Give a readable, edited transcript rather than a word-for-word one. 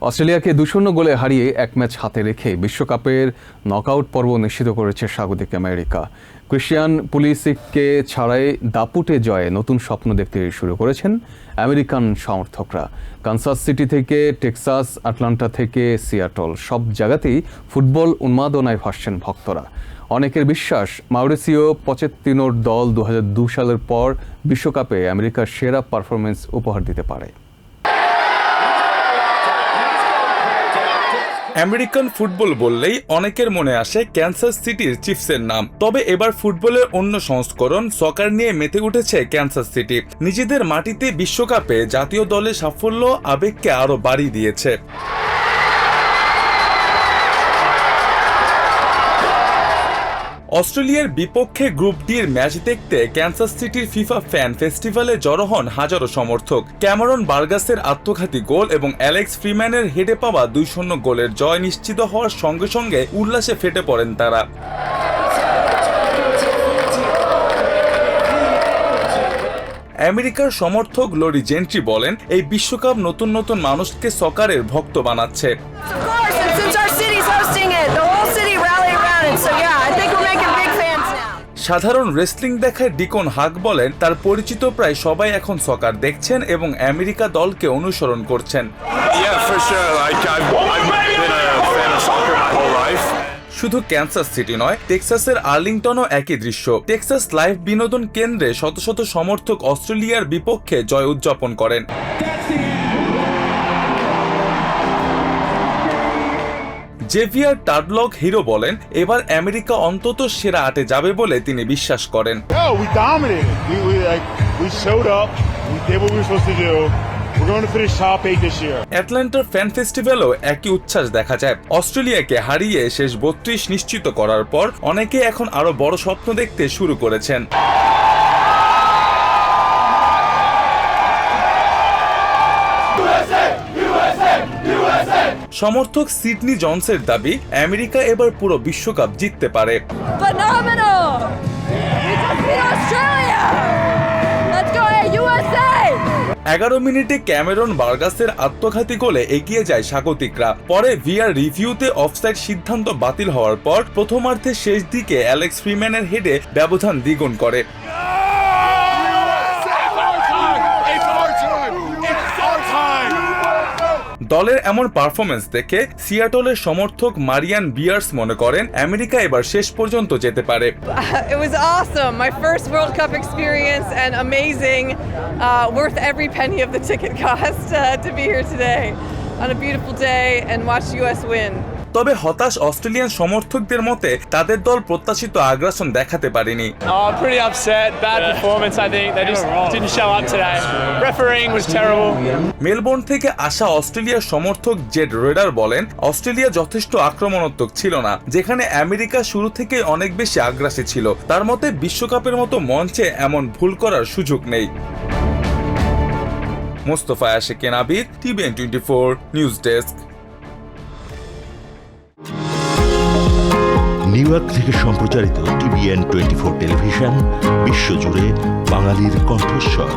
অস্ট্রেলিয়াকে 2-0 গোলে হারিয়ে এক ম্যাচ হাতে রেখে বিশ্বকাপের নকআউট পর্ব নিশ্চিত করেছে স্বাগতিক আমেরিকা। ক্রিশ্চিয়ান পুলিসিককে ছাড়াই দাপুটে জয়ে নতুন স্বপ্ন দেখতে শুরু করেছেন আমেরিকান সমর্থকরা। কানসাস সিটি থেকে টেক্সাস, আটলান্টা থেকে সিয়াটল, সব জায়গাতেই ফুটবল উন্মাদনায় ভাসছেন ভক্তরা। অনেকের বিশ্বাস মাউরিসিও পচেত্তিনোর দল 2002 সালের পর বিশ্বকাপে আমেরিকার সেরা পারফরমেন্স উপহার দিতে পারে। আমেরিকান ফুটবল বললেই অনেকের মনে আসে ক্যানসাস সিটির চিফসের নাম। তবে এবার ফুটবলের অন্য সংস্করণ সকার নিয়ে মেতে উঠেছে ক্যানসাস সিটি। নিজেদের মাটিতে বিশ্বকাপে জাতীয় দলের সাফল্য আবেগকে আরো বাড়িয়ে দিয়েছে। অস্ট্রেলিয়ার বিপক্ষে গ্রুপ ডির ম্যাচ দেখতে ক্যানসাস সিটির ফিফা ফ্যান ফেস্টিভ্যালে জড়ো হন হাজারো সমর্থক। ক্যামেরন বার্গাসের আত্মঘাতী গোল এবং অ্যালেক্স ফ্রিম্যানের হেডে পাওয়া 2-0 গোলের জয় নিশ্চিত হওয়ার সঙ্গে সঙ্গে উল্লাসে ফেটে পড়েন তারা। আমেরিকার সমর্থক লরি জেন্ট্রি বলেন, এই বিশ্বকাপ নতুন নতুন মানুষকে সকারের ভক্ত বানাচ্ছে। সাধারণ রেসলিং দেখায় ডিকন হাক বলেন, তার পরিচিত প্রায় সবাই এখন সকার দেখছেন এবং আমেরিকা দলকে অনুসরণ করছেন। শুধু ক্যানসাস সিটি নয়, টেক্সাসের আর্লিংটনও একই দৃশ্য। টেক্সাস লাইভ বিনোদন কেন্দ্রে শত শত সমর্থক অস্ট্রেলিয়ার বিপক্ষে জয় উদযাপন করেন। জেভিয়ার টাডলক হিরো বলেন, এবার আমেরিকা অন্তত সেরা 8-এ যাবে বলে তিনি বিশ্বাস করেন। অ্যাটলান্টার ফ্যান ফেস্টিভ্যালও একই উচ্ছ্বাস দেখা যায়। অস্ট্রেলিয়াকে হারিয়ে শেষ 32 নিশ্চিত করার পর অনেকে এখন আরো বড় স্বপ্ন দেখতে শুরু করেছেন। সমর্থক সিডনি জনসের দাবি, আমেরিকা এবার পুরো বিশ্বকাপ জিততে পারে। 11 মিনিটে ক্যামেরন বার্গাসের আত্মঘাতী গোলে এগিয়ে যায় স্বাগতিকরা। পরে ভিআর রিভিউতে অফসাইড সিদ্ধান্ত বাতিল হওয়ার পর প্রথমার্ধের শেষ দিকে অ্যালেক্স ফ্রিম্যানের হেডে ব্যবধান দ্বিগুণ করে। দলের এমন পারফরমেন্স দেখে সিয়াটলের সমর্থক মারিয়ান বিয়ার্স মনে করেন, আমেরিকা এবার শেষ পর্যন্ত যেতে পারে। It was awesome. My first World Cup experience and amazing. Worth every penny of the ticket cost to be here today on a beautiful day and watch US win. তবে হতাশ Australian সমর্থকদের মতে তাদের দল প্রত্যাশিত আগ্রাসন দেখাতে পারেনি। Pretty upset. Bad performance, I think. They just didn't show up today. Refereeing was terrible. Melbourne থেকে আসা অস্ট্রেলিয়ার সমর্থক জেড রেডার বলেন, অস্ট্রেলিয়া যথেষ্ট আক্রমণাত্মক ছিল না, যেখানে আমেরিকা শুরু থেকে অনেক বেশি আগ্রাসী ছিল। তার মতে বিশ্বকাপের মতো মঞ্চে এমন ভুল করার সুযোগ নেই। Mostafa Ashikin Abid, TVN 24 news desk. New York থেকে সম্প্রচারিত TVN 24 টেলিভিশন বিশ্বজুড়ে বাঙালির কণ্ঠস্বর।